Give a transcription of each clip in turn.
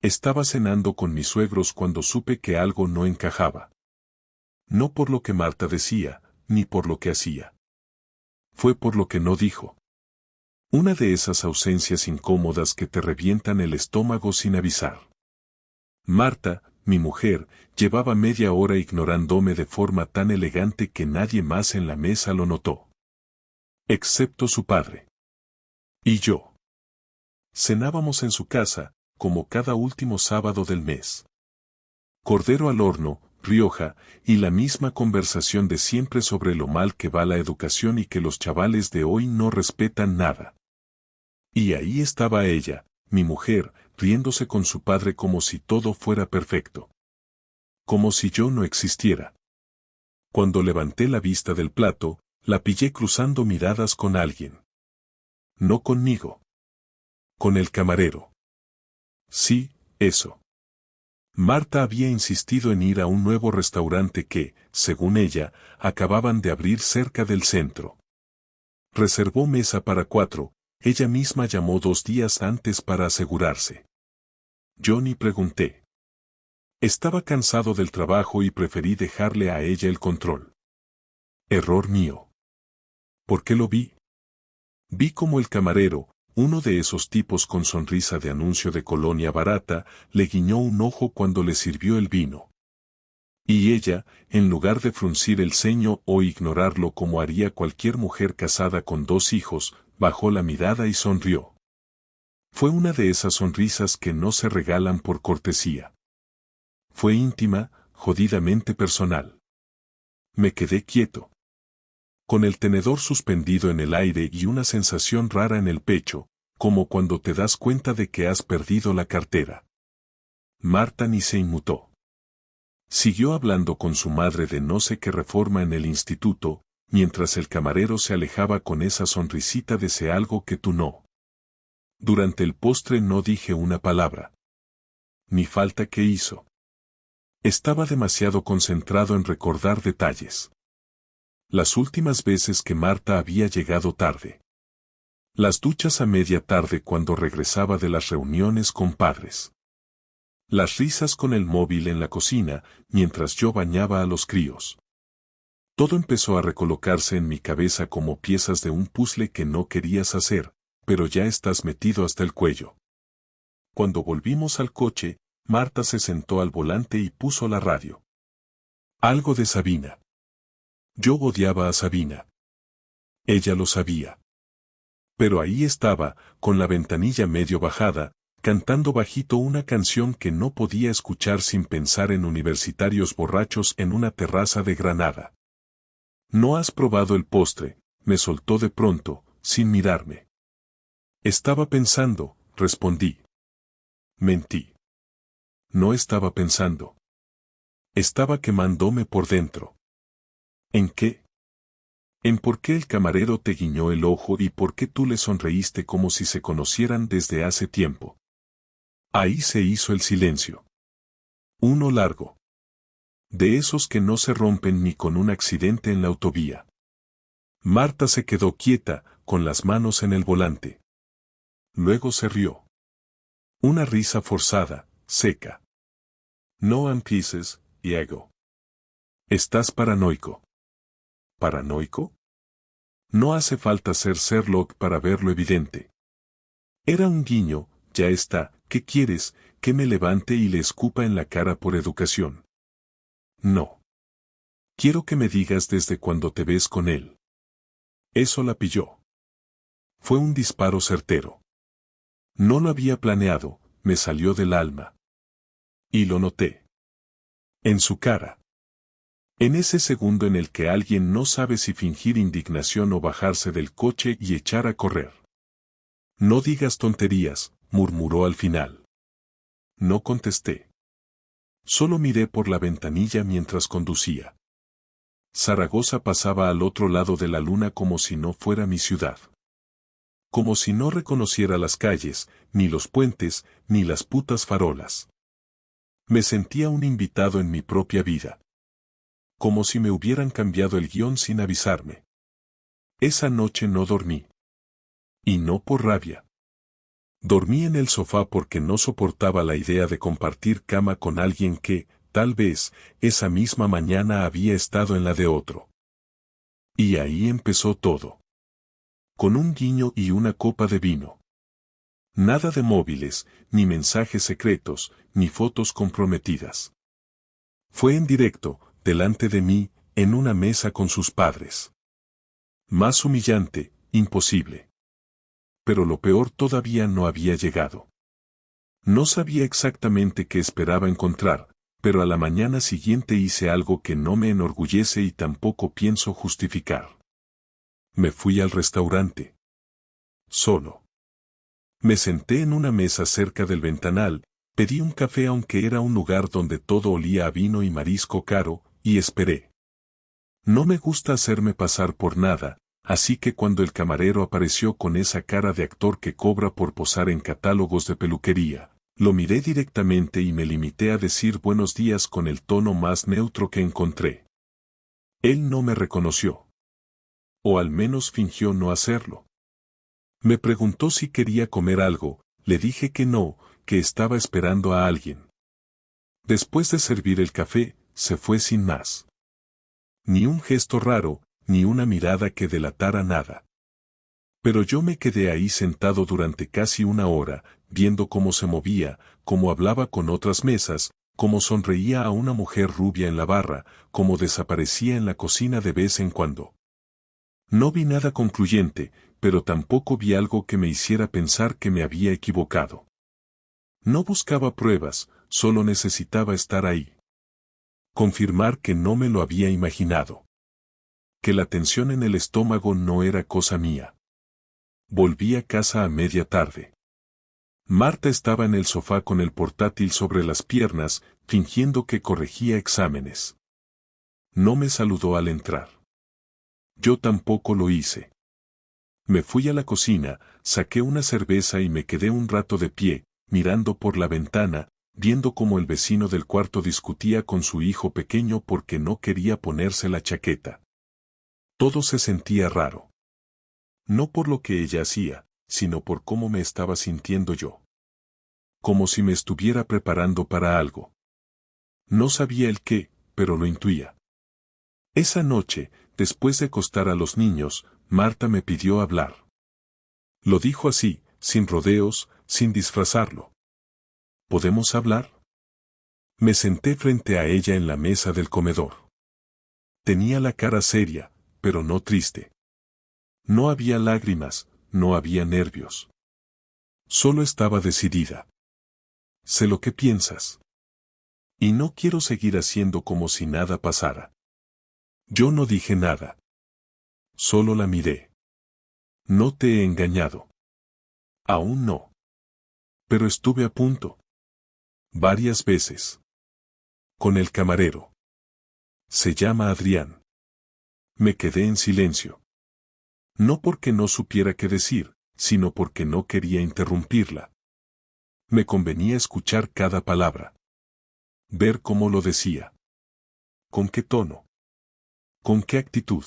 Estaba cenando con mis suegros cuando supe que algo no encajaba. No por lo que Marta decía, ni por lo que hacía. Fue por lo que no dijo. Una de esas ausencias incómodas que te revientan el estómago sin avisar. Marta, mi mujer, llevaba media hora ignorándome de forma tan elegante que nadie más en la mesa lo notó. Excepto su padre. Y yo. Cenábamos en su casa, como cada último sábado del mes. Cordero al horno, Rioja, y la misma conversación de siempre sobre lo mal que va la educación y que los chavales de hoy no respetan nada. Y ahí estaba ella, mi mujer, riéndose con su padre como si todo fuera perfecto. Como si yo no existiera. Cuando levanté la vista del plato, la pillé cruzando miradas con alguien. No conmigo. Con el camarero. Sí, eso. Marta había insistido en ir a un nuevo restaurante que, según ella, acababan de abrir cerca del centro. Reservó mesa para 4, ella misma llamó 2 días antes para asegurarse. Yo ni pregunté. Estaba cansado del trabajo y preferí dejarle a ella el control. Error mío. ¿Por qué lo vi? Vi como el camarero, uno de esos tipos con sonrisa de anuncio de colonia barata, le guiñó un ojo cuando le sirvió el vino. Y ella, en lugar de fruncir el ceño o ignorarlo como haría cualquier mujer casada con 2 hijos, bajó la mirada y sonrió. Fue una de esas sonrisas que no se regalan por cortesía. Fue íntima, jodidamente personal. Me quedé quieto. Con el tenedor suspendido en el aire y una sensación rara en el pecho, como cuando te das cuenta de que has perdido la cartera. Marta ni se inmutó. Siguió hablando con su madre de no sé qué reforma en el instituto, mientras el camarero se alejaba con esa sonrisita de sé algo que tú no. Durante el postre no dije una palabra. Ni falta que hizo. Estaba demasiado concentrado en recordar detalles. Las últimas veces que Marta había llegado tarde. Las duchas a media tarde cuando regresaba de las reuniones con padres. Las risas con el móvil en la cocina, mientras yo bañaba a los críos. Todo empezó a recolocarse en mi cabeza como piezas de un puzzle que no querías hacer, pero ya estás metido hasta el cuello. Cuando volvimos al coche, Marta se sentó al volante y puso la radio. Algo de Sabina. Yo odiaba a Sabina. Ella lo sabía. Pero ahí estaba, con la ventanilla medio bajada, cantando bajito una canción que no podía escuchar sin pensar en universitarios borrachos en una terraza de Granada. ¿No has probado el postre?, me soltó de pronto, sin mirarme. Estaba pensando, respondí. Mentí. No estaba pensando. Estaba quemándome por dentro. ¿En qué? En por qué el camarero te guiñó el ojo y por qué tú le sonreíste como si se conocieran desde hace tiempo. Ahí se hizo el silencio. Uno largo. De esos que no se rompen ni con un accidente en la autovía. Marta se quedó quieta, con las manos en el volante. Luego se rió. Una risa forzada, seca. No empieces, Diego. Estás paranoico. ¿Paranoico? No hace falta ser Sherlock para ver lo evidente. Era un guiño, ya está, ¿qué quieres? Que me levante y le escupa en la cara por educación. No. Quiero que me digas desde cuando te ves con él. Eso la pilló. Fue un disparo certero. No lo había planeado, me salió del alma. Y lo noté. En su cara. En ese segundo en el que alguien no sabe si fingir indignación o bajarse del coche y echar a correr. No digas tonterías, murmuró al final. No contesté. Solo miré por la ventanilla mientras conducía. Zaragoza pasaba al otro lado de la luna como si no fuera mi ciudad. Como si no reconociera las calles, ni los puentes, ni las putas farolas. Me sentía un invitado en mi propia vida. Como si me hubieran cambiado el guión sin avisarme. Esa noche no dormí. Y no por rabia. Dormí en el sofá porque no soportaba la idea de compartir cama con alguien que, tal vez, esa misma mañana había estado en la de otro. Y ahí empezó todo. Con un guiño y una copa de vino. Nada de móviles, ni mensajes secretos, ni fotos comprometidas. Fue en directo, delante de mí, en una mesa con sus padres. Más humillante, imposible. Pero lo peor todavía no había llegado. No sabía exactamente qué esperaba encontrar, pero a la mañana siguiente hice algo que no me enorgullece y tampoco pienso justificar. Me fui al restaurante. Solo. Me senté en una mesa cerca del ventanal, pedí un café aunque era un lugar donde todo olía a vino y marisco caro, y esperé. No me gusta hacerme pasar por nada, así que cuando el camarero apareció con esa cara de actor que cobra por posar en catálogos de peluquería, lo miré directamente y me limité a decir buenos días con el tono más neutro que encontré. Él no me reconoció. O al menos fingió no hacerlo. Me preguntó si quería comer algo, le dije que no, que estaba esperando a alguien. Después de servir el café, se fue sin más. Ni un gesto raro, ni una mirada que delatara nada. Pero yo me quedé ahí sentado durante casi una hora, viendo cómo se movía, cómo hablaba con otras mesas, cómo sonreía a una mujer rubia en la barra, cómo desaparecía en la cocina de vez en cuando. No vi nada concluyente, pero tampoco vi algo que me hiciera pensar que me había equivocado. No buscaba pruebas, solo necesitaba estar ahí. Confirmar que no me lo había imaginado. Que la tensión en el estómago no era cosa mía. Volví a casa a media tarde. Marta estaba en el sofá con el portátil sobre las piernas, fingiendo que corregía exámenes. No me saludó al entrar. Yo tampoco lo hice. Me fui a la cocina, saqué una cerveza y me quedé un rato de pie, mirando por la ventana, viendo cómo el vecino del cuarto discutía con su hijo pequeño porque no quería ponerse la chaqueta. Todo se sentía raro. No por lo que ella hacía, sino por cómo me estaba sintiendo yo. Como si me estuviera preparando para algo. No sabía el qué, pero lo intuía. Esa noche, después de acostar a los niños, Marta me pidió hablar. Lo dijo así, sin rodeos, sin disfrazarlo. ¿Podemos hablar? Me senté frente a ella en la mesa del comedor. Tenía la cara seria, pero no triste. No había lágrimas, no había nervios. Solo estaba decidida. Sé lo que piensas. Y no quiero seguir haciendo como si nada pasara. Yo no dije nada. Solo la miré. No te he engañado. Aún no. Pero estuve a punto. Varias veces. Con el camarero. Se llama Adrián. Me quedé en silencio. No porque no supiera qué decir, sino porque no quería interrumpirla. Me convenía escuchar cada palabra. Ver cómo lo decía. ¿Con qué tono? ¿Con qué actitud?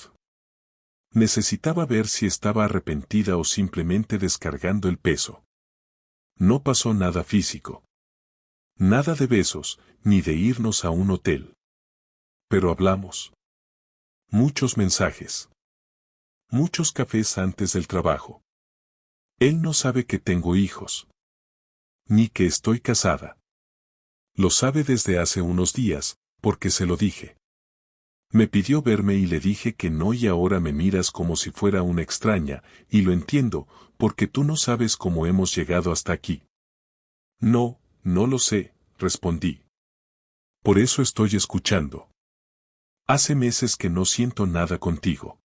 Necesitaba ver si estaba arrepentida o simplemente descargando el peso. No pasó nada físico. Nada de besos, ni de irnos a un hotel. Pero hablamos. Muchos mensajes. Muchos cafés antes del trabajo. Él no sabe que tengo hijos. Ni que estoy casada. Lo sabe desde hace unos días, porque se lo dije. Me pidió verme y le dije que no y ahora me miras como si fuera una extraña, y lo entiendo, porque tú no sabes cómo hemos llegado hasta aquí. No, no lo sé, respondí. Por eso estoy escuchando. Hace meses que no siento nada contigo.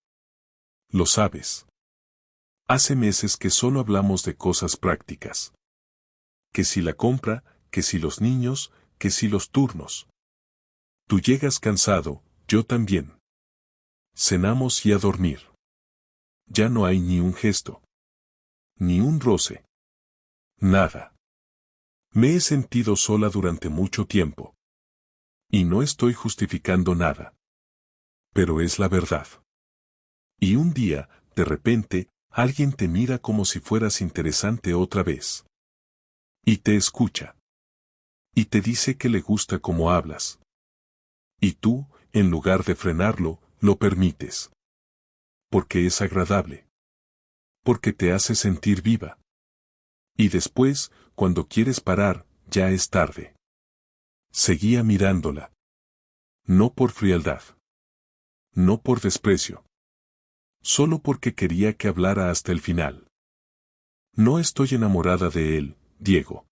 Lo sabes. Hace meses que solo hablamos de cosas prácticas. Que si la compra, que si los niños, que si los turnos. Tú llegas cansado, yo también. Cenamos y a dormir. Ya no hay ni un gesto. Ni un roce. Nada. Me he sentido sola durante mucho tiempo. Y no estoy justificando nada. Pero es la verdad. Y un día, de repente, alguien te mira como si fueras interesante otra vez. Y te escucha. Y te dice que le gusta cómo hablas. Y tú, en lugar de frenarlo, lo permites. Porque es agradable. Porque te hace sentir viva. Y después, cuando quieres parar, ya es tarde. Seguía mirándola. No por frialdad. No por desprecio. Solo porque quería que hablara hasta el final. No estoy enamorada de él, Diego.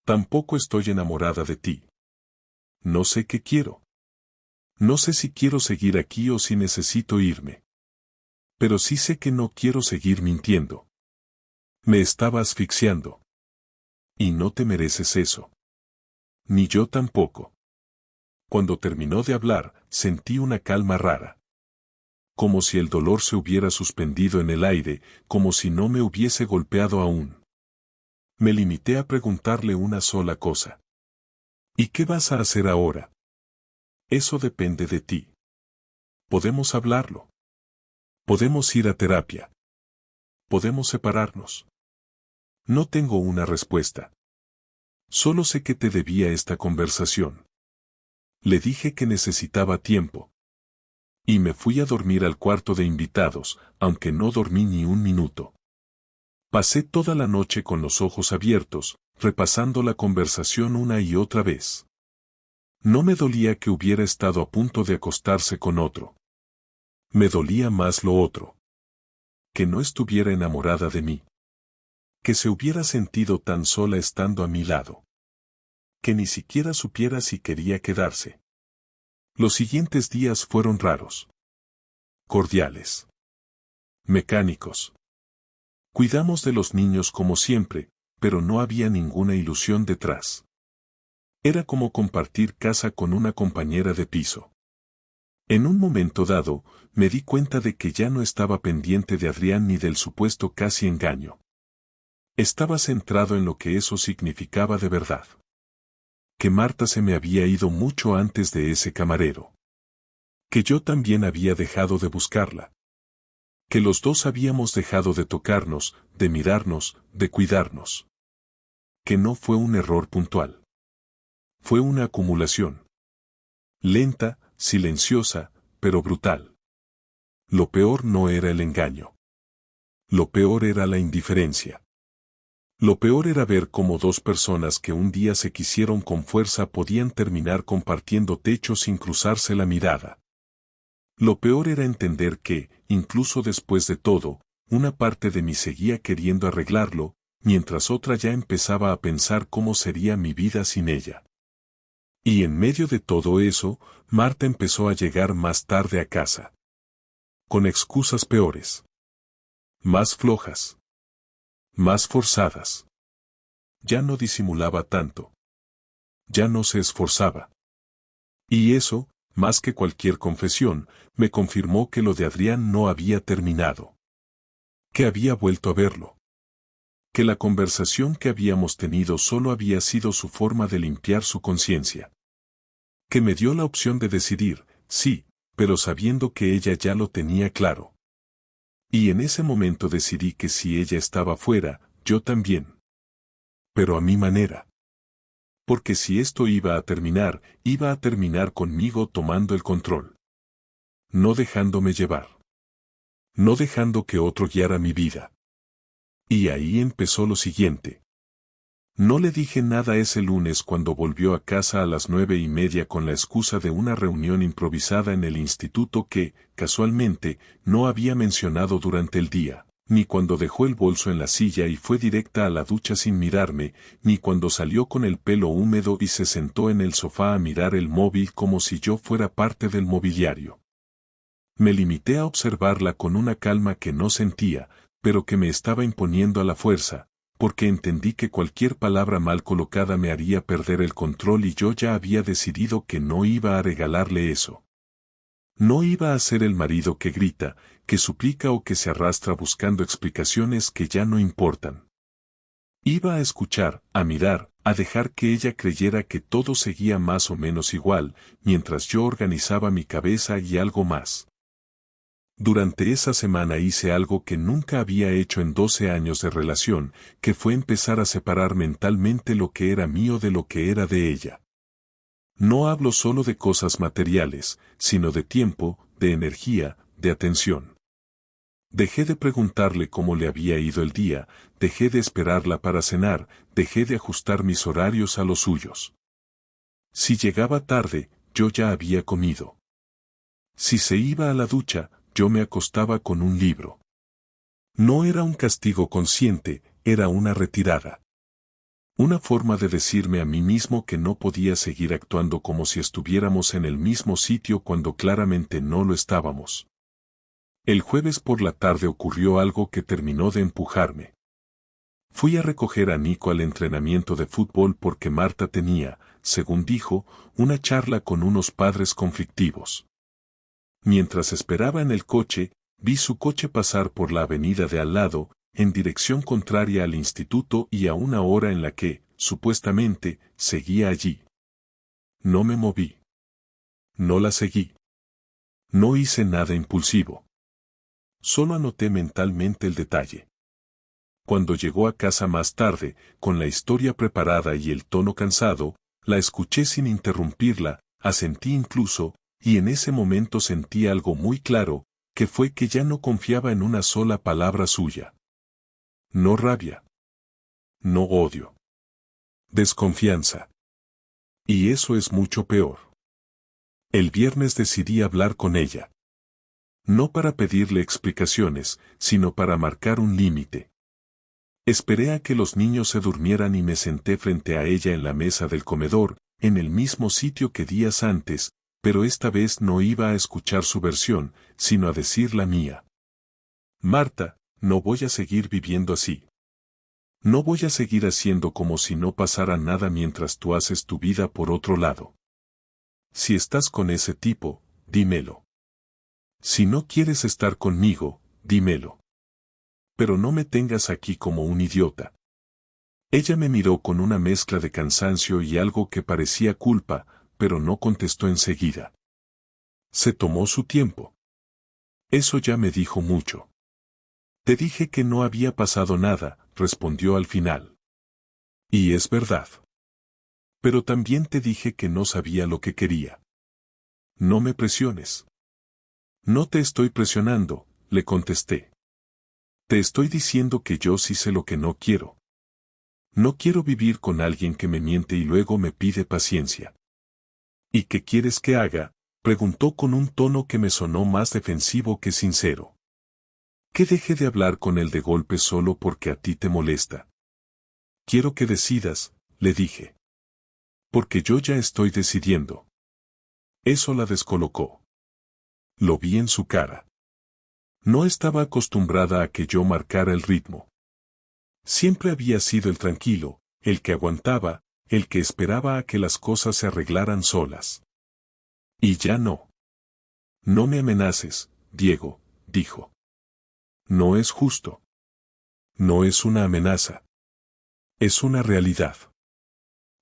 Tampoco estoy enamorada de ti. No sé qué quiero. No sé si quiero seguir aquí o si necesito irme. Pero sí sé que no quiero seguir mintiendo. Me estaba asfixiando. Y no te mereces eso. Ni yo tampoco. Cuando terminó de hablar, sentí una calma rara. Como si el dolor se hubiera suspendido en el aire, como si no me hubiese golpeado aún. Me limité a preguntarle una sola cosa. ¿Y qué vas a hacer ahora? Eso depende de ti. Podemos hablarlo. Podemos ir a terapia. Podemos separarnos. No tengo una respuesta. Solo sé que te debía esta conversación. Le dije que necesitaba tiempo. Y me fui a dormir al cuarto de invitados, aunque no dormí ni un minuto. Pasé toda la noche con los ojos abiertos, repasando la conversación una y otra vez. No me dolía que hubiera estado a punto de acostarse con otro. Me dolía más lo otro. Que no estuviera enamorada de mí. Que se hubiera sentido tan sola estando a mi lado. Que ni siquiera supiera si quería quedarse. Los siguientes días fueron raros. Cordiales. Mecánicos. Cuidamos de los niños como siempre, pero no había ninguna ilusión detrás. Era como compartir casa con una compañera de piso. En un momento dado, me di cuenta de que ya no estaba pendiente de Adrián ni del supuesto casi engaño. Estaba centrado en lo que eso significaba de verdad. Que Marta se me había ido mucho antes de ese camarero. Que yo también había dejado de buscarla. Que los dos habíamos dejado de tocarnos, de mirarnos, de cuidarnos. Que no fue un error puntual. Fue una acumulación. Lenta, silenciosa, pero brutal. Lo peor no era el engaño. Lo peor era la indiferencia. Lo peor era ver cómo dos personas que un día se quisieron con fuerza podían terminar compartiendo techo sin cruzarse la mirada. Lo peor era entender que, incluso después de todo, una parte de mí seguía queriendo arreglarlo, mientras otra ya empezaba a pensar cómo sería mi vida sin ella. Y en medio de todo eso, Marta empezó a llegar más tarde a casa. Con excusas peores. Más flojas. Más forzadas. Ya no disimulaba tanto. Ya no se esforzaba. Y eso, más que cualquier confesión, me confirmó que lo de Adrián no había terminado. Que había vuelto a verlo. Que la conversación que habíamos tenido solo había sido su forma de limpiar su conciencia. Que me dio la opción de decidir, sí, pero sabiendo que ella ya lo tenía claro. Y en ese momento decidí que si ella estaba fuera, yo también. Pero a mi manera. Porque si esto iba a terminar conmigo tomando el control. No dejándome llevar. No dejando que otro guiara mi vida. Y ahí empezó lo siguiente. No le dije nada ese lunes cuando volvió a casa a las 9:30 con la excusa de una reunión improvisada en el instituto que, casualmente, no había mencionado durante el día, ni cuando dejó el bolso en la silla y fue directa a la ducha sin mirarme, ni cuando salió con el pelo húmedo y se sentó en el sofá a mirar el móvil como si yo fuera parte del mobiliario. Me limité a observarla con una calma que no sentía, pero que me estaba imponiendo a la fuerza, porque entendí que cualquier palabra mal colocada me haría perder el control y yo ya había decidido que no iba a regalarle eso. No iba a ser el marido que grita, que suplica o que se arrastra buscando explicaciones que ya no importan. Iba a escuchar, a mirar, a dejar que ella creyera que todo seguía más o menos igual, mientras yo organizaba mi cabeza y algo más. Durante esa semana hice algo que nunca había hecho en 12 años de relación, que fue empezar a separar mentalmente lo que era mío de lo que era de ella. No hablo solo de cosas materiales, sino de tiempo, de energía, de atención. Dejé de preguntarle cómo le había ido el día, dejé de esperarla para cenar, dejé de ajustar mis horarios a los suyos. Si llegaba tarde, yo ya había comido. Si se iba a la ducha, yo me acostaba con un libro. No era un castigo consciente, era una retirada. Una forma de decirme a mí mismo que no podía seguir actuando como si estuviéramos en el mismo sitio cuando claramente no lo estábamos. El jueves por la tarde ocurrió algo que terminó de empujarme. Fui a recoger a Nico al entrenamiento de fútbol porque Marta tenía, según dijo, una charla con unos padres conflictivos. Mientras esperaba en el coche, vi su coche pasar por la avenida de al lado, en dirección contraria al instituto y a una hora en la que, supuestamente, seguía allí. No me moví. No la seguí. No hice nada impulsivo. Solo anoté mentalmente el detalle. Cuando llegó a casa más tarde, con la historia preparada y el tono cansado, la escuché sin interrumpirla, asentí incluso, y en ese momento sentí algo muy claro, que fue que ya no confiaba en una sola palabra suya. No rabia. No odio. Desconfianza. Y eso es mucho peor. El viernes decidí hablar con ella. No para pedirle explicaciones, sino para marcar un límite. Esperé a que los niños se durmieran y me senté frente a ella en la mesa del comedor, en el mismo sitio que días antes, pero esta vez no iba a escuchar su versión, sino a decir la mía. Marta, no voy a seguir viviendo así. No voy a seguir haciendo como si no pasara nada mientras tú haces tu vida por otro lado. Si estás con ese tipo, dímelo. Si no quieres estar conmigo, dímelo. Pero no me tengas aquí como un idiota. Ella me miró con una mezcla de cansancio y algo que parecía culpa, pero no contestó enseguida. Se tomó su tiempo. Eso ya me dijo mucho. Te dije que no había pasado nada, respondió al final. Y es verdad. Pero también te dije que no sabía lo que quería. No me presiones. No te estoy presionando, le contesté. Te estoy diciendo que yo sí sé lo que no quiero. No quiero vivir con alguien que me miente y luego me pide paciencia. ¿Y qué quieres que haga?, preguntó con un tono que me sonó más defensivo que sincero. ¿Que deje de hablar con él de golpe solo porque a ti te molesta? Quiero que decidas, le dije. Porque yo ya estoy decidiendo. Eso la descolocó. Lo vi en su cara. No estaba acostumbrada a que yo marcara el ritmo. Siempre había sido el tranquilo, el que aguantaba, el que esperaba a que las cosas se arreglaran solas. Y ya no. No me amenaces, Diego, dijo. No es justo. No es una amenaza. Es una realidad.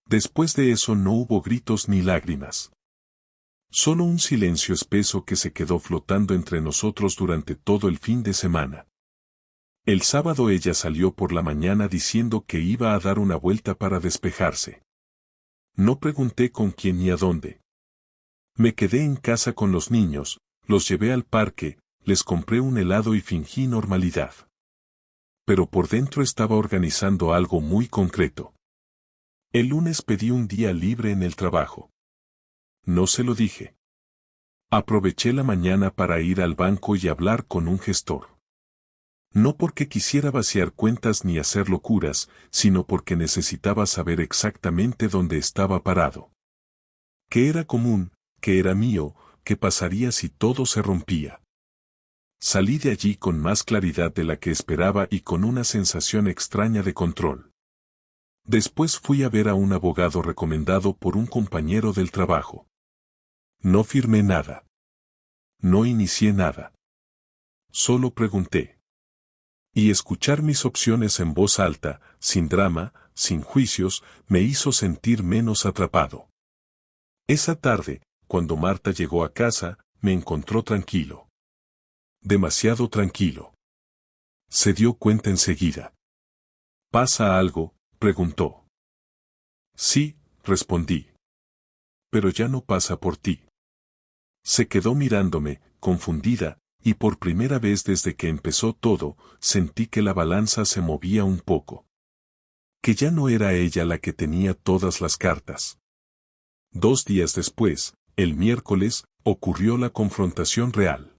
Después de eso no hubo gritos ni lágrimas. Solo un silencio espeso que se quedó flotando entre nosotros durante todo el fin de semana. El sábado ella salió por la mañana diciendo que iba a dar una vuelta para despejarse. No pregunté con quién ni a dónde. Me quedé en casa con los niños, los llevé al parque, les compré un helado y fingí normalidad. Pero por dentro estaba organizando algo muy concreto. El lunes pedí un día libre en el trabajo. No se lo dije. Aproveché la mañana para ir al banco y hablar con un gestor. No porque quisiera vaciar cuentas ni hacer locuras, sino porque necesitaba saber exactamente dónde estaba parado. ¿Qué era común? ¿Qué era mío? ¿Qué pasaría si todo se rompía? Salí de allí con más claridad de la que esperaba y con una sensación extraña de control. Después fui a ver a un abogado recomendado por un compañero del trabajo. No firmé nada. No inicié nada. Solo pregunté. Y escuchar mis opciones en voz alta, sin drama, sin juicios, me hizo sentir menos atrapado. Esa tarde, cuando Marta llegó a casa, me encontró tranquilo. Demasiado tranquilo. Se dio cuenta enseguida. ¿Pasa algo?, preguntó. Sí, respondí. Pero ya no pasa por ti. Se quedó mirándome, confundida, y por primera vez desde que empezó todo, sentí que la balanza se movía un poco. Que ya no era ella la que tenía todas las cartas. 2 días después, el miércoles, ocurrió la confrontación real.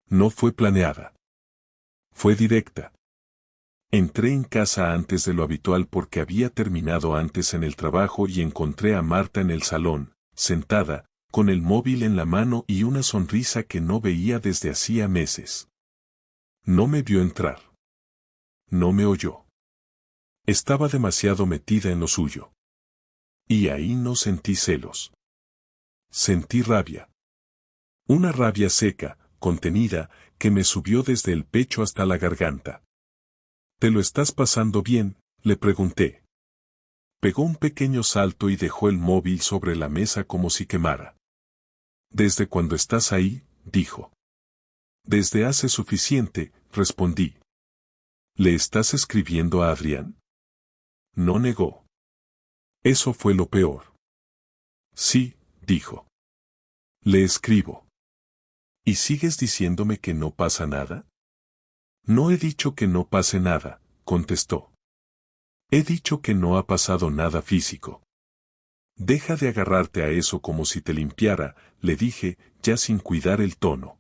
No fue planeada. Fue directa. Entré en casa antes de lo habitual porque había terminado antes en el trabajo y encontré a Marta en el salón, sentada, con el móvil en la mano y una sonrisa que no veía desde hacía meses. No me vio entrar. No me oyó. Estaba demasiado metida en lo suyo. Y ahí no sentí celos. Sentí rabia. Una rabia seca, contenida, que me subió desde el pecho hasta la garganta. ¿Te lo estás pasando bien?, le pregunté. Pegó un pequeño salto y dejó el móvil sobre la mesa como si quemara. «¿Desde cuando estás ahí?», dijo. «Desde hace suficiente», respondí. «¿Le estás escribiendo a Adrián?». No negó. Eso fue lo peor. «Sí», dijo. «Le escribo». «¿Y sigues diciéndome que no pasa nada?». «No he dicho que no pase nada», contestó. «He dicho que no ha pasado nada físico». «Deja de agarrarte a eso como si te limpiara», le dije, ya sin cuidar el tono.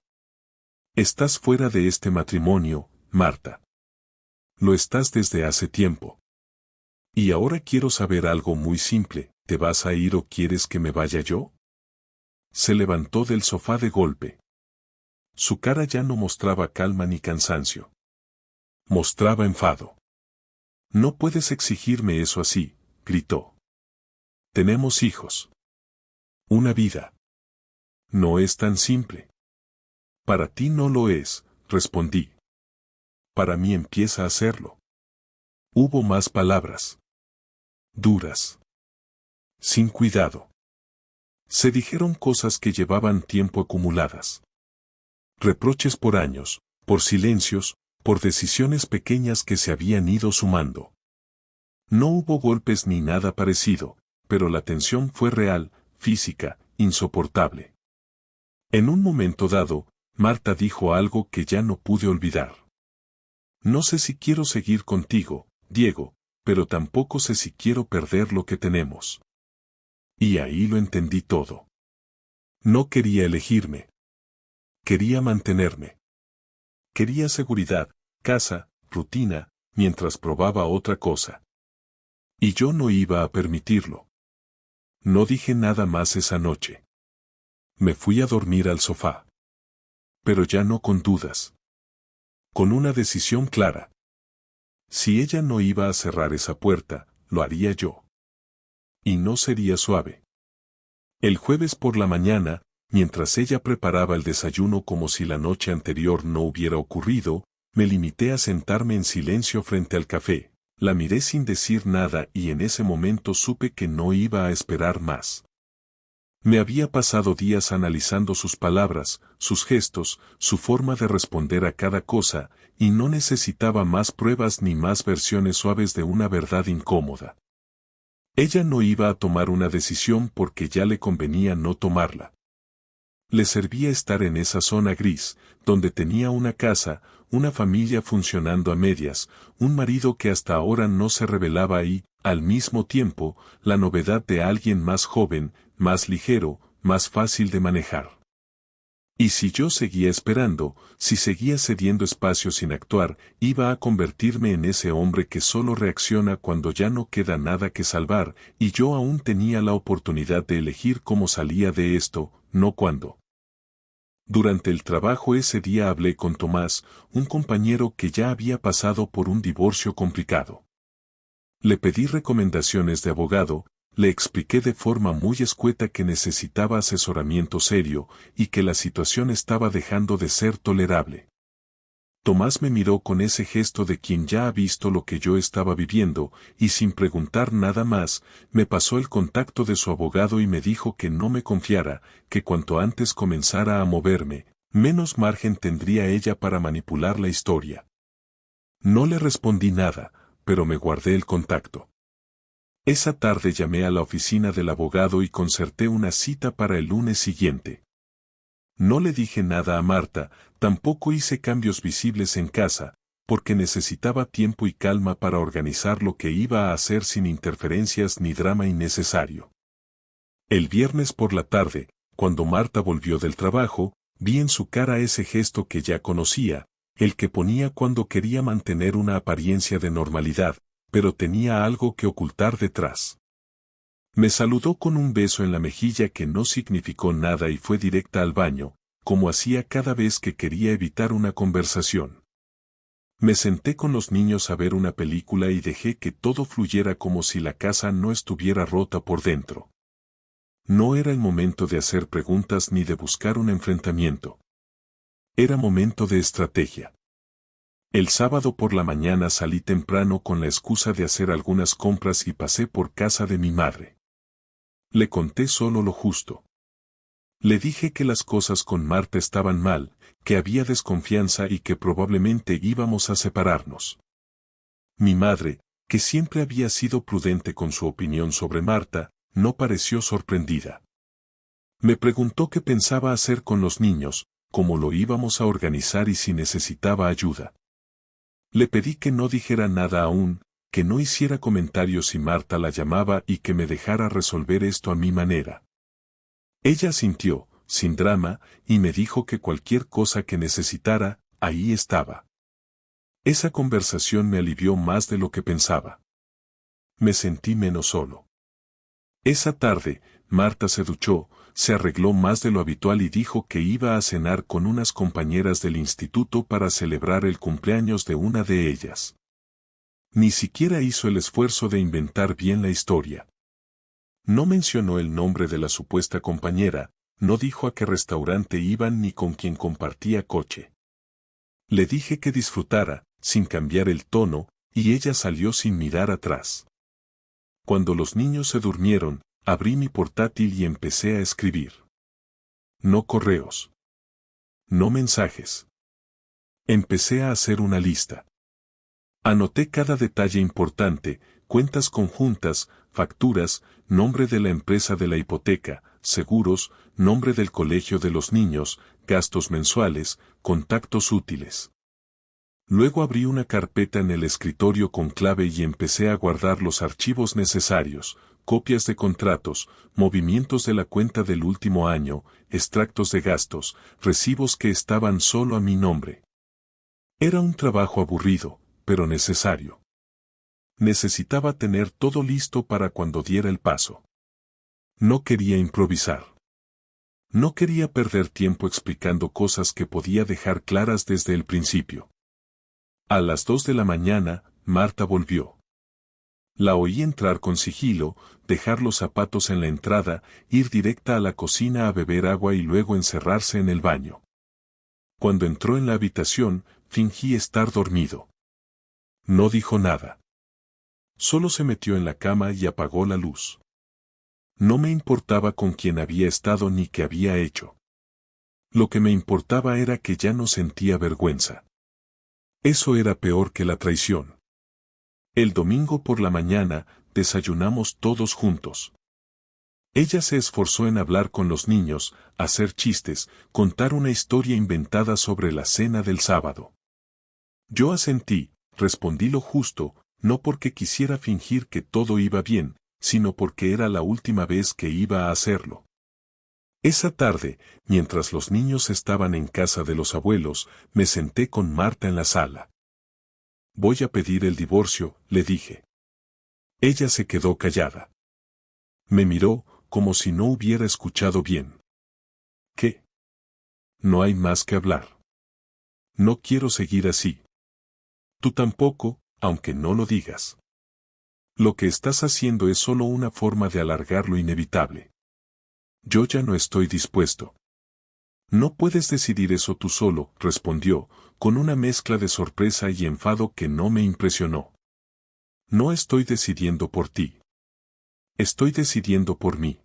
«Estás fuera de este matrimonio, Marta. Lo estás desde hace tiempo. Y ahora quiero saber algo muy simple, ¿te vas a ir o quieres que me vaya yo?». Se levantó del sofá de golpe. Su cara ya no mostraba calma ni cansancio. Mostraba enfado. «No puedes exigirme eso así», gritó. «Tenemos hijos. Una vida. No es tan simple». «Para ti no lo es», respondí. «Para mí empieza a serlo». Hubo más palabras. Duras. Sin cuidado. Se dijeron cosas que llevaban tiempo acumuladas. Reproches por años, por silencios, por decisiones pequeñas que se habían ido sumando. No hubo golpes ni nada parecido, pero la tensión fue real, física, insoportable. En un momento dado, Marta dijo algo que ya no pude olvidar. «No sé si quiero seguir contigo, Diego, pero tampoco sé si quiero perder lo que tenemos». Y ahí lo entendí todo. No quería elegirme. Quería mantenerme. Quería seguridad, casa, rutina, mientras probaba otra cosa. Y yo no iba a permitirlo. No dije nada más esa noche. Me fui a dormir al sofá. Pero ya no con dudas. Con una decisión clara. Si ella no iba a cerrar esa puerta, lo haría yo. Y no sería suave. El jueves por la mañana, mientras ella preparaba el desayuno como si la noche anterior no hubiera ocurrido, me limité a sentarme en silencio frente al café. La miré sin decir nada y en ese momento supe que no iba a esperar más. Me había pasado días analizando sus palabras, sus gestos, su forma de responder a cada cosa, y no necesitaba más pruebas ni más versiones suaves de una verdad incómoda. Ella no iba a tomar una decisión porque ya le convenía no tomarla. Le servía estar en esa zona gris, donde tenía una casa, una familia funcionando a medias, un marido que hasta ahora no se revelaba y, al mismo tiempo, la novedad de alguien más joven, más ligero, más fácil de manejar. Y si yo seguía esperando, si seguía cediendo espacio sin actuar, iba a convertirme en ese hombre que solo reacciona cuando ya no queda nada que salvar, y yo aún tenía la oportunidad de elegir cómo salía de esto, no cuándo. Durante el trabajo ese día hablé con Tomás, un compañero que ya había pasado por un divorcio complicado. Le pedí recomendaciones de abogado, le expliqué de forma muy escueta que necesitaba asesoramiento serio y que la situación estaba dejando de ser tolerable. Tomás me miró con ese gesto de quien ya ha visto lo que yo estaba viviendo, y sin preguntar nada más, me pasó el contacto de su abogado y me dijo que no me confiara, que cuanto antes comenzara a moverme, menos margen tendría ella para manipular la historia. No le respondí nada, pero me guardé el contacto. Esa tarde llamé a la oficina del abogado y concerté una cita para el lunes siguiente. No le dije nada a Marta, tampoco hice cambios visibles en casa, porque necesitaba tiempo y calma para organizar lo que iba a hacer sin interferencias ni drama innecesario. El viernes por la tarde, cuando Marta volvió del trabajo, vi en su cara ese gesto que ya conocía, el que ponía cuando quería mantener una apariencia de normalidad, pero tenía algo que ocultar detrás. Me saludó con un beso en la mejilla que no significó nada y fue directa al baño, como hacía cada vez que quería evitar una conversación. Me senté con los niños a ver una película y dejé que todo fluyera como si la casa no estuviera rota por dentro. No era el momento de hacer preguntas ni de buscar un enfrentamiento. Era momento de estrategia. El sábado por la mañana salí temprano con la excusa de hacer algunas compras y pasé por casa de mi madre. Le conté solo lo justo. Le dije que las cosas con Marta estaban mal, que había desconfianza y que probablemente íbamos a separarnos. Mi madre, que siempre había sido prudente con su opinión sobre Marta, no pareció sorprendida. Me preguntó qué pensaba hacer con los niños, cómo lo íbamos a organizar y si necesitaba ayuda. Le pedí que no dijera nada aún, que no hiciera comentarios si Marta la llamaba y que me dejara resolver esto a mi manera. Ella asintió, sin drama, y me dijo que cualquier cosa que necesitara, ahí estaba. Esa conversación me alivió más de lo que pensaba. Me sentí menos solo. Esa tarde, Marta se duchó, se arregló más de lo habitual y dijo que iba a cenar con unas compañeras del instituto para celebrar el cumpleaños de una de ellas. Ni siquiera hizo el esfuerzo de inventar bien la historia. No mencionó el nombre de la supuesta compañera, no dijo a qué restaurante iban ni con quién compartía coche. Le dije que disfrutara, sin cambiar el tono, y ella salió sin mirar atrás. Cuando los niños se durmieron, abrí mi portátil y empecé a escribir. No correos. No mensajes. Empecé a hacer una lista. Anoté cada detalle importante, cuentas conjuntas, facturas, nombre de la empresa de la hipoteca, seguros, nombre del colegio de los niños, gastos mensuales, contactos útiles. Luego abrí una carpeta en el escritorio con clave y empecé a guardar los archivos necesarios, copias de contratos, movimientos de la cuenta del último año, extractos de gastos, recibos que estaban solo a mi nombre. Era un trabajo aburrido, pero necesario. Necesitaba tener todo listo para cuando diera el paso. No quería improvisar. No quería perder tiempo explicando cosas que podía dejar claras desde el principio. A las 2 de la mañana, Marta volvió. La oí entrar con sigilo, dejar los zapatos en la entrada, ir directa a la cocina a beber agua y luego encerrarse en el baño. Cuando entró en la habitación, fingí estar dormido. No dijo nada. Solo se metió en la cama y apagó la luz. No me importaba con quién había estado ni qué había hecho. Lo que me importaba era que ya no sentía vergüenza. Eso era peor que la traición. El domingo por la mañana, desayunamos todos juntos. Ella se esforzó en hablar con los niños, hacer chistes, contar una historia inventada sobre la cena del sábado. Yo asentí, respondí lo justo, no porque quisiera fingir que todo iba bien, sino porque era la última vez que iba a hacerlo. Esa tarde, mientras los niños estaban en casa de los abuelos, me senté con Marta en la sala. Voy a pedir el divorcio, le dije. Ella se quedó callada. Me miró, como si no hubiera escuchado bien. ¿Qué? No hay más que hablar. No quiero seguir así. Tú tampoco, aunque no lo digas. Lo que estás haciendo es solo una forma de alargar lo inevitable. Yo ya no estoy dispuesto. No puedes decidir eso tú solo, respondió, con una mezcla de sorpresa y enfado que no me impresionó. No estoy decidiendo por ti. Estoy decidiendo por mí.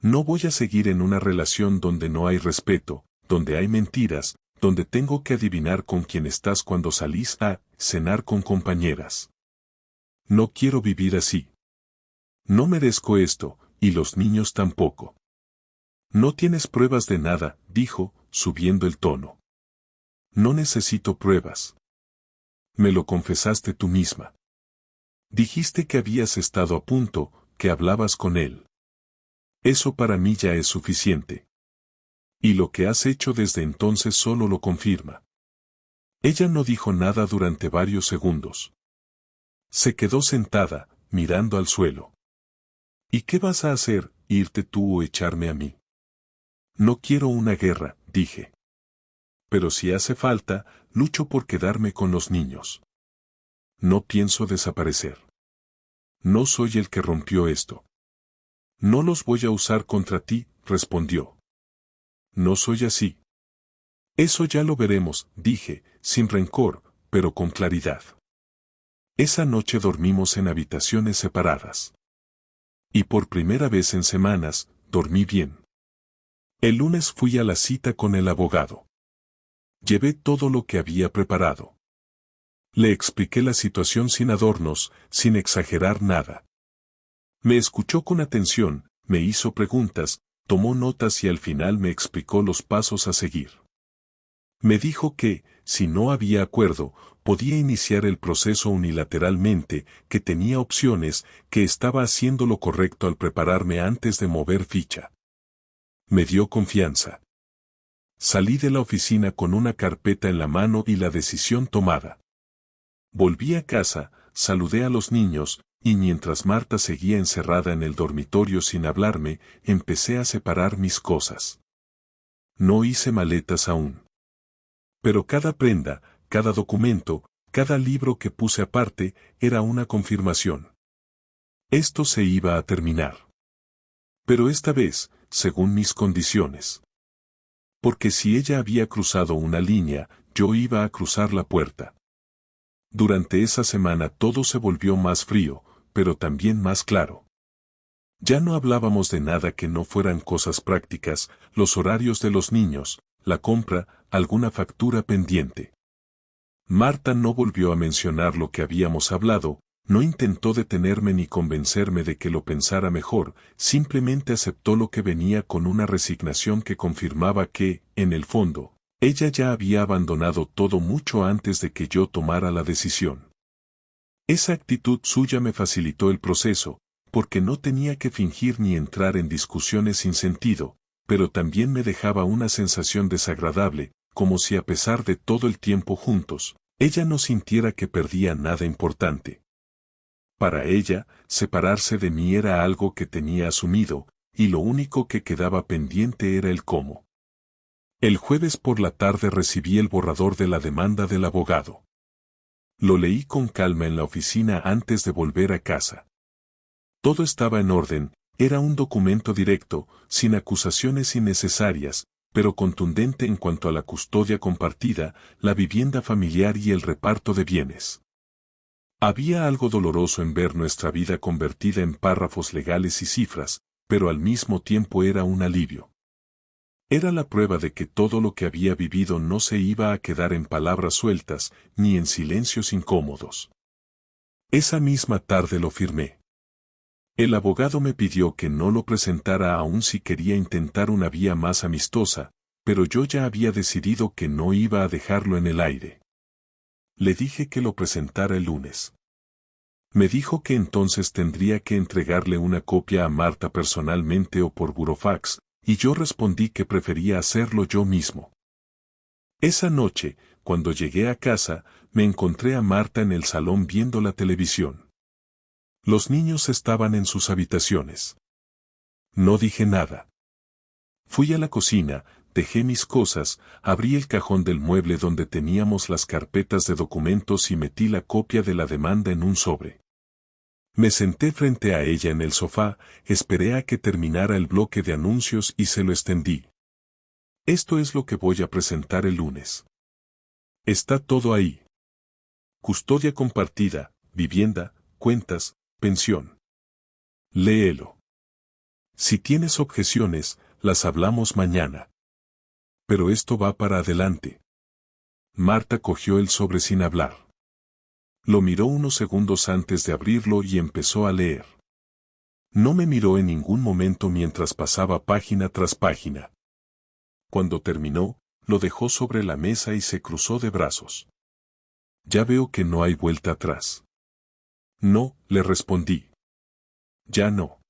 No voy a seguir en una relación donde no hay respeto, donde hay mentiras, donde tengo que adivinar con quién estás cuando salís a cenar con compañeras. No quiero vivir así. No merezco esto, y los niños tampoco. No tienes pruebas de nada, dijo, subiendo el tono. No necesito pruebas. Me lo confesaste tú misma. Dijiste que habías estado a punto, que hablabas con él. Eso para mí ya es suficiente. Y lo que has hecho desde entonces solo lo confirma. Ella no dijo nada durante varios segundos. Se quedó sentada, mirando al suelo. ¿Y qué vas a hacer, irte tú o echarme a mí? No quiero una guerra, dije. Pero si hace falta, lucho por quedarme con los niños. No pienso desaparecer. No soy el que rompió esto. No los voy a usar contra ti, respondió. No soy así. Eso ya lo veremos, dije, sin rencor, pero con claridad. Esa noche dormimos en habitaciones separadas. Y por primera vez en semanas, dormí bien. El lunes fui a la cita con el abogado. Llevé todo lo que había preparado. Le expliqué la situación sin adornos, sin exagerar nada. Me escuchó con atención, me hizo preguntas, tomó notas y al final me explicó los pasos a seguir. Me dijo que, si no había acuerdo, podía iniciar el proceso unilateralmente, que tenía opciones, que estaba haciendo lo correcto al prepararme antes de mover ficha. Me dio confianza. Salí de la oficina con una carpeta en la mano y la decisión tomada. Volví a casa, saludé a los niños, y mientras Marta seguía encerrada en el dormitorio sin hablarme, empecé a separar mis cosas. No hice maletas aún. Pero cada prenda, cada documento, cada libro que puse aparte, era una confirmación. Esto se iba a terminar. Pero esta vez, según mis condiciones. Porque si ella había cruzado una línea, yo iba a cruzar la puerta. Durante esa semana todo se volvió más frío, pero también más claro. Ya no hablábamos de nada que no fueran cosas prácticas, los horarios de los niños, la compra, alguna factura pendiente. Marta no volvió a mencionar lo que habíamos hablado, no intentó detenerme ni convencerme de que lo pensara mejor, simplemente aceptó lo que venía con una resignación que confirmaba que, en el fondo, ella ya había abandonado todo mucho antes de que yo tomara la decisión. Esa actitud suya me facilitó el proceso, porque no tenía que fingir ni entrar en discusiones sin sentido, pero también me dejaba una sensación desagradable, como si a pesar de todo el tiempo juntos, ella no sintiera que perdía nada importante. Para ella, separarse de mí era algo que tenía asumido, y lo único que quedaba pendiente era el cómo. El jueves por la tarde recibí el borrador de la demanda del abogado. Lo leí con calma en la oficina antes de volver a casa. Todo estaba en orden, era un documento directo, sin acusaciones innecesarias, pero contundente en cuanto a la custodia compartida, la vivienda familiar y el reparto de bienes. Había algo doloroso en ver nuestra vida convertida en párrafos legales y cifras, pero al mismo tiempo era un alivio. Era la prueba de que todo lo que había vivido no se iba a quedar en palabras sueltas, ni en silencios incómodos. Esa misma tarde lo firmé. El abogado me pidió que no lo presentara aún si quería intentar una vía más amistosa, pero yo ya había decidido que no iba a dejarlo en el aire. Le dije que lo presentara el lunes. Me dijo que entonces tendría que entregarle una copia a Marta personalmente o por burofax, y yo respondí que prefería hacerlo yo mismo. Esa noche, cuando llegué a casa, me encontré a Marta en el salón viendo la televisión. Los niños estaban en sus habitaciones. No dije nada. Fui a la cocina, dejé mis cosas, abrí el cajón del mueble donde teníamos las carpetas de documentos y metí la copia de la demanda en un sobre. Me senté frente a ella en el sofá, esperé a que terminara el bloque de anuncios y se lo extendí. Esto es lo que voy a presentar el lunes. Está todo ahí. Custodia compartida, vivienda, cuentas, pensión. Léelo. Si tienes objeciones, las hablamos mañana. Pero esto va para adelante. Marta cogió el sobre sin hablar. Lo miró unos segundos antes de abrirlo y empezó a leer. No me miró en ningún momento mientras pasaba página tras página. Cuando terminó, lo dejó sobre la mesa y se cruzó de brazos. Ya veo que no hay vuelta atrás. No, le respondí. Ya no.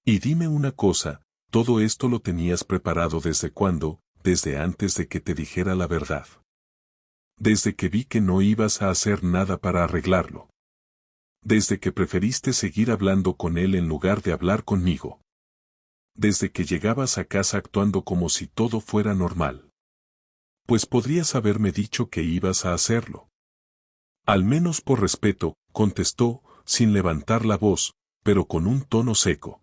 Y dime una cosa, todo esto lo tenías preparado ¿desde cuándo? Desde antes de que te dijera la verdad. Desde que vi que no ibas a hacer nada para arreglarlo. Desde que preferiste seguir hablando con él en lugar de hablar conmigo. Desde que llegabas a casa actuando como si todo fuera normal. Pues podrías haberme dicho que ibas a hacerlo. Al menos por respeto, contestó, sin levantar la voz, pero con un tono seco.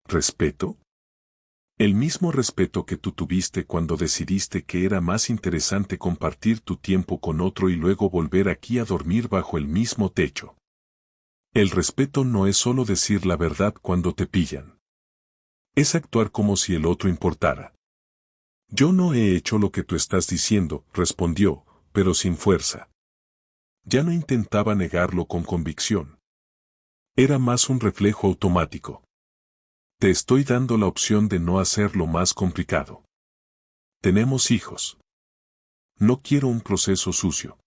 ¿Respeto? El mismo respeto que tú tuviste cuando decidiste que era más interesante compartir tu tiempo con otro y luego volver aquí a dormir bajo el mismo techo. El respeto no es solo decir la verdad cuando te pillan. Es actuar como si el otro importara. Yo no he hecho lo que tú estás diciendo, respondió, pero sin fuerza. Ya no intentaba negarlo con convicción. Era más un reflejo automático. Te estoy dando la opción de no hacerlo más complicado. Tenemos hijos. No quiero un proceso sucio.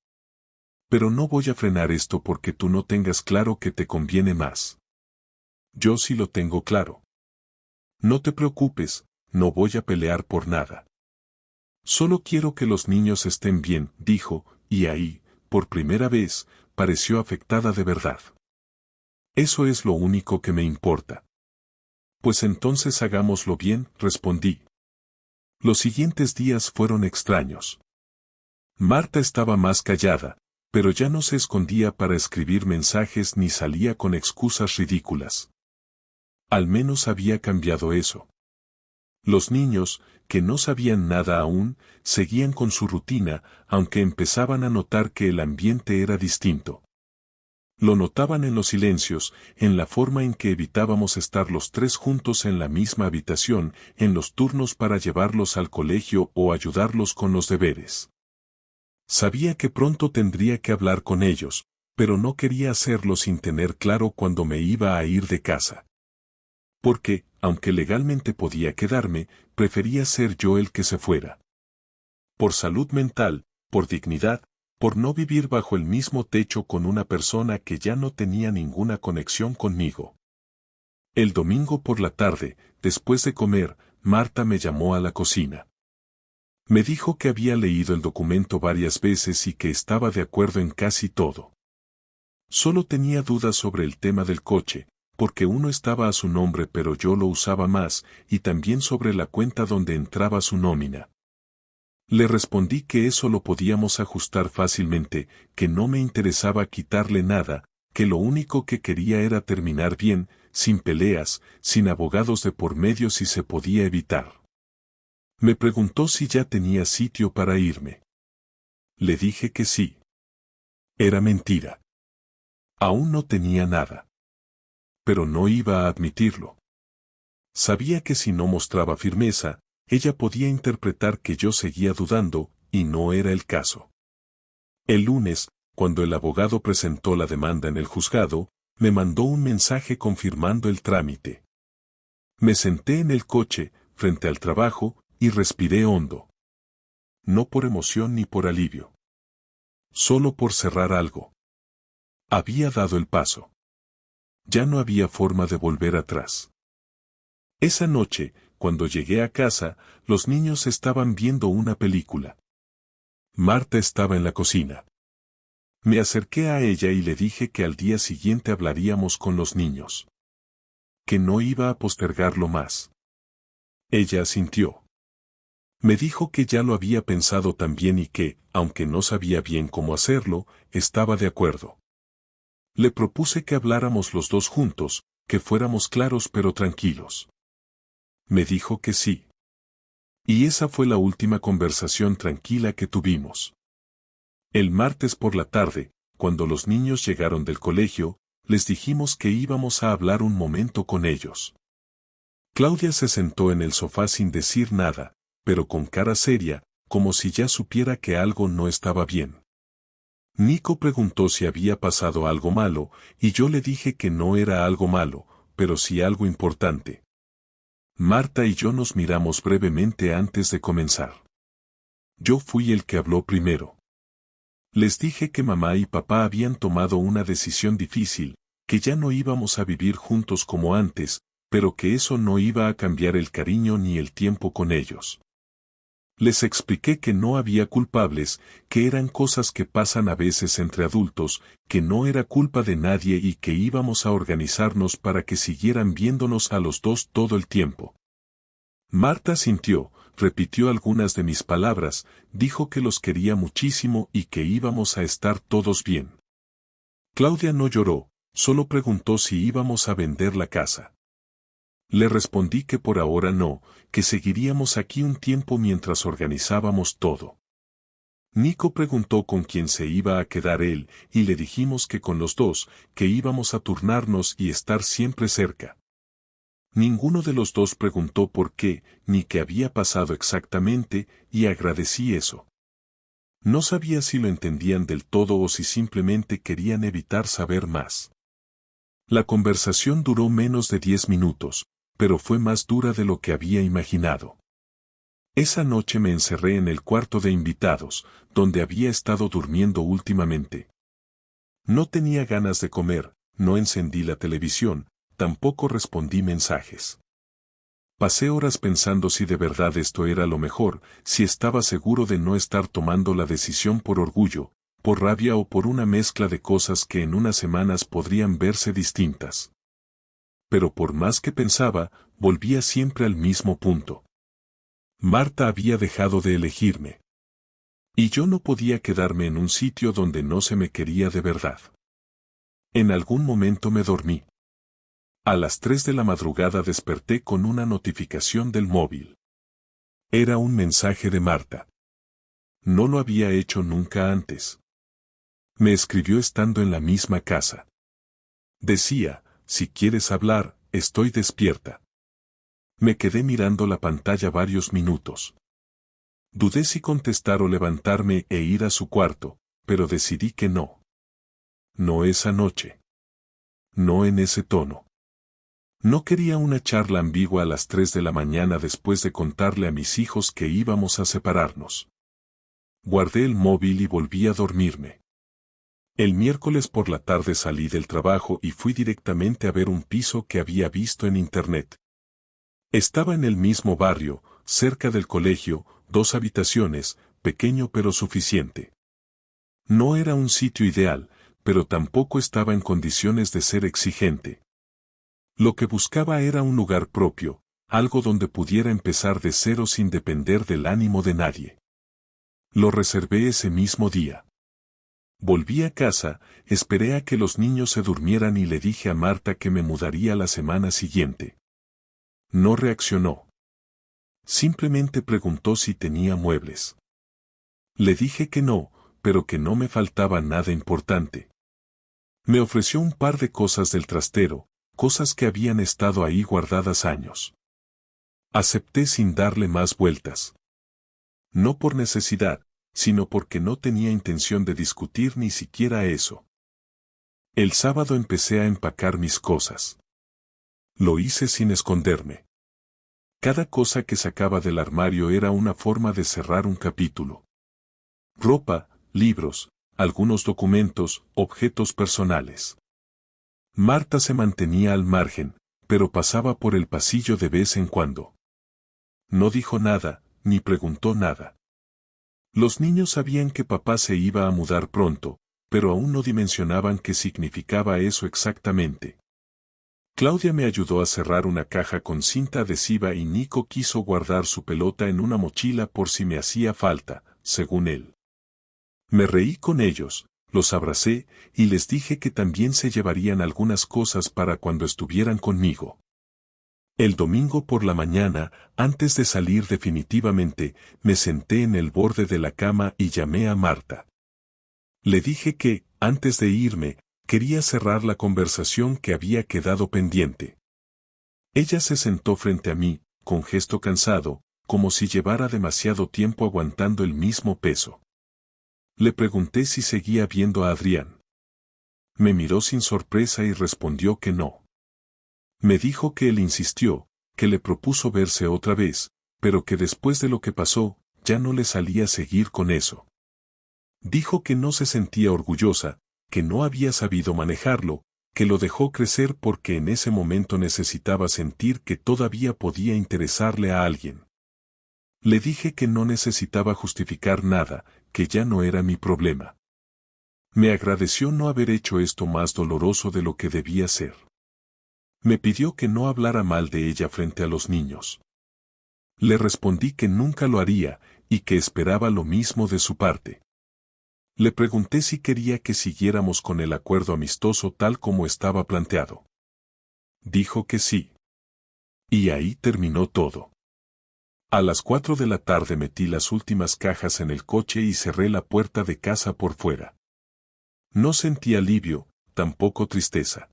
Pero no voy a frenar esto porque tú no tengas claro que te conviene más. Yo sí lo tengo claro. No te preocupes, no voy a pelear por nada. Solo quiero que los niños estén bien, dijo, y ahí, por primera vez, pareció afectada de verdad. Eso es lo único que me importa. Pues entonces hagámoslo bien, respondí. Los siguientes días fueron extraños. Marta estaba más callada, pero ya no se escondía para escribir mensajes ni salía con excusas ridículas. Al menos había cambiado eso. Los niños, que no sabían nada aún, seguían con su rutina, aunque empezaban a notar que el ambiente era distinto. Lo notaban en los silencios, en la forma en que evitábamos estar los tres juntos en la misma habitación, en los turnos para llevarlos al colegio o ayudarlos con los deberes. Sabía que pronto tendría que hablar con ellos, pero no quería hacerlo sin tener claro cuándo me iba a ir de casa. Porque, aunque legalmente podía quedarme, prefería ser yo el que se fuera. Por salud mental, por dignidad, por no vivir bajo el mismo techo con una persona que ya no tenía ninguna conexión conmigo. El domingo por la tarde, después de comer, Marta me llamó a la cocina. Me dijo que había leído el documento varias veces y que estaba de acuerdo en casi todo. Solo tenía dudas sobre el tema del coche, porque uno estaba a su nombre pero yo lo usaba más, y también sobre la cuenta donde entraba su nómina. Le respondí que eso lo podíamos ajustar fácilmente, que no me interesaba quitarle nada, que lo único que quería era terminar bien, sin peleas, sin abogados de por medio si se podía evitar. Me preguntó si ya tenía sitio para irme. Le dije que sí. Era mentira. Aún no tenía nada. Pero no iba a admitirlo. Sabía que si no mostraba firmeza, ella podía interpretar que yo seguía dudando, y no era el caso. El lunes, cuando el abogado presentó la demanda en el juzgado, me mandó un mensaje confirmando el trámite. Me senté en el coche, frente al trabajo, y respiré hondo. No por emoción ni por alivio. Solo por cerrar algo. Había dado el paso. Ya no había forma de volver atrás. Esa noche, cuando llegué a casa, los niños estaban viendo una película. Marta estaba en la cocina. Me acerqué a ella y le dije que al día siguiente hablaríamos con los niños. Que no iba a postergarlo más. Ella asintió. Me dijo que ya lo había pensado también y que, aunque no sabía bien cómo hacerlo, estaba de acuerdo. Le propuse que habláramos los dos juntos, que fuéramos claros pero tranquilos. Me dijo que sí. Y esa fue la última conversación tranquila que tuvimos. El martes por la tarde, cuando los niños llegaron del colegio, les dijimos que íbamos a hablar un momento con ellos. Claudia se sentó en el sofá sin decir nada, pero con cara seria, como si ya supiera que algo no estaba bien. Nico preguntó si había pasado algo malo, y yo le dije que no era algo malo, pero sí algo importante. Marta y yo nos miramos brevemente antes de comenzar. Yo fui el que habló primero. Les dije que mamá y papá habían tomado una decisión difícil, que ya no íbamos a vivir juntos como antes, pero que eso no iba a cambiar el cariño ni el tiempo con ellos. Les expliqué que no había culpables, que eran cosas que pasan a veces entre adultos, que no era culpa de nadie y que íbamos a organizarnos para que siguieran viéndonos a los dos todo el tiempo. Marta sintió, repitió algunas de mis palabras, dijo que los quería muchísimo y que íbamos a estar todos bien. Claudia no lloró, solo preguntó si íbamos a vender la casa. Le respondí que por ahora no, que seguiríamos aquí un tiempo mientras organizábamos todo. Nico preguntó con quién se iba a quedar él, y le dijimos que con los dos, que íbamos a turnarnos y estar siempre cerca. Ninguno de los dos preguntó por qué, ni qué había pasado exactamente, y agradecí eso. No sabía si lo entendían del todo o si simplemente querían evitar saber más. La conversación duró menos de 10 minutos, pero fue más dura de lo que había imaginado. Esa noche me encerré en el cuarto de invitados, donde había estado durmiendo últimamente. No tenía ganas de comer, no encendí la televisión, tampoco respondí mensajes. Pasé horas pensando si de verdad esto era lo mejor, si estaba seguro de no estar tomando la decisión por orgullo, por rabia o por una mezcla de cosas que en unas semanas podrían verse distintas. Pero por más que pensaba, volvía siempre al mismo punto. Marta había dejado de elegirme. Y yo no podía quedarme en un sitio donde no se me quería de verdad. En algún momento me dormí. A las 3 de la madrugada desperté con una notificación del móvil. Era un mensaje de Marta. No lo había hecho nunca antes. Me escribió estando en la misma casa. Decía, si quieres hablar, estoy despierta. Me quedé mirando la pantalla varios minutos. Dudé si contestar o levantarme e ir a su cuarto, pero decidí que no. No esa noche. No en ese tono. No quería una charla ambigua a las 3 de la mañana después de contarle a mis hijos que íbamos a separarnos. Guardé el móvil y volví a dormirme. El miércoles por la tarde salí del trabajo y fui directamente a ver un piso que había visto en internet. Estaba en el mismo barrio, cerca del colegio, 2 habitaciones, pequeño pero suficiente. No era un sitio ideal, pero tampoco estaba en condiciones de ser exigente. Lo que buscaba era un lugar propio, algo donde pudiera empezar de cero sin depender del ánimo de nadie. Lo reservé ese mismo día. Volví a casa, esperé a que los niños se durmieran y le dije a Marta que me mudaría la semana siguiente. No reaccionó. Simplemente preguntó si tenía muebles. Le dije que no, pero que no me faltaba nada importante. Me ofreció un par de cosas del trastero, cosas que habían estado ahí guardadas años. Acepté sin darle más vueltas. No por necesidad, sino porque no tenía intención de discutir ni siquiera eso. El sábado empecé a empacar mis cosas. Lo hice sin esconderme. Cada cosa que sacaba del armario era una forma de cerrar un capítulo. Ropa, libros, algunos documentos, objetos personales. Marta se mantenía al margen, pero pasaba por el pasillo de vez en cuando. No dijo nada, ni preguntó nada. Los niños sabían que papá se iba a mudar pronto, pero aún no dimensionaban qué significaba eso exactamente. Claudia me ayudó a cerrar una caja con cinta adhesiva y Nico quiso guardar su pelota en una mochila por si me hacía falta, según él. Me reí con ellos, los abracé, y les dije que también se llevarían algunas cosas para cuando estuvieran conmigo. El domingo por la mañana, antes de salir definitivamente, me senté en el borde de la cama y llamé a Marta. Le dije que, antes de irme, quería cerrar la conversación que había quedado pendiente. Ella se sentó frente a mí, con gesto cansado, como si llevara demasiado tiempo aguantando el mismo peso. Le pregunté si seguía viendo a Adrián. Me miró sin sorpresa y respondió que no. Me dijo que él insistió, que le propuso verse otra vez, pero que después de lo que pasó, ya no le salía seguir con eso. Dijo que no se sentía orgullosa, que no había sabido manejarlo, que lo dejó crecer porque en ese momento necesitaba sentir que todavía podía interesarle a alguien. Le dije que no necesitaba justificar nada, que ya no era mi problema. Me agradeció no haber hecho esto más doloroso de lo que debía ser. Me pidió que no hablara mal de ella frente a los niños. Le respondí que nunca lo haría, y que esperaba lo mismo de su parte. Le pregunté si quería que siguiéramos con el acuerdo amistoso tal como estaba planteado. Dijo que sí. Y ahí terminó todo. A las 4 de la tarde metí las últimas cajas en el coche y cerré la puerta de casa por fuera. No sentí alivio, tampoco tristeza.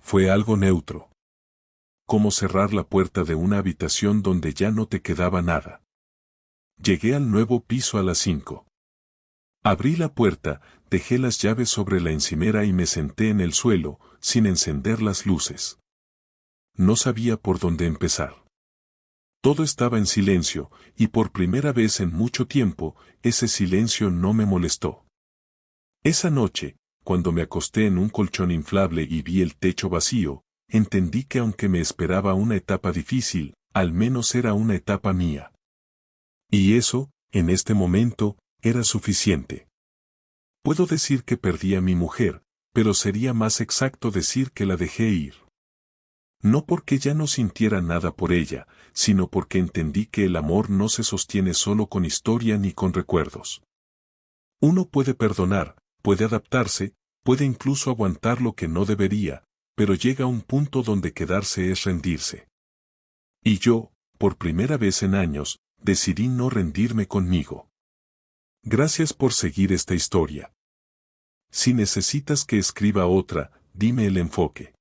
Fue algo neutro. Como cerrar la puerta de una habitación donde ya no te quedaba nada. Llegué al nuevo piso a las 5. Abrí la puerta, dejé las llaves sobre la encimera y me senté en el suelo, sin encender las luces. No sabía por dónde empezar. Todo estaba en silencio, y por primera vez en mucho tiempo, ese silencio no me molestó. Esa noche, cuando me acosté en un colchón inflable y vi el techo vacío, entendí que aunque me esperaba una etapa difícil, al menos era una etapa mía. Y eso, en este momento, era suficiente. Puedo decir que perdí a mi mujer, pero sería más exacto decir que la dejé ir. No porque ya no sintiera nada por ella, sino porque entendí que el amor no se sostiene solo con historia ni con recuerdos. Uno puede perdonar, puede adaptarse, puede incluso aguantar lo que no debería, pero llega un punto donde quedarse es rendirse. Y yo, por primera vez en años, decidí no rendirme conmigo. Gracias por seguir esta historia. Si necesitas que escriba otra, dime el enfoque.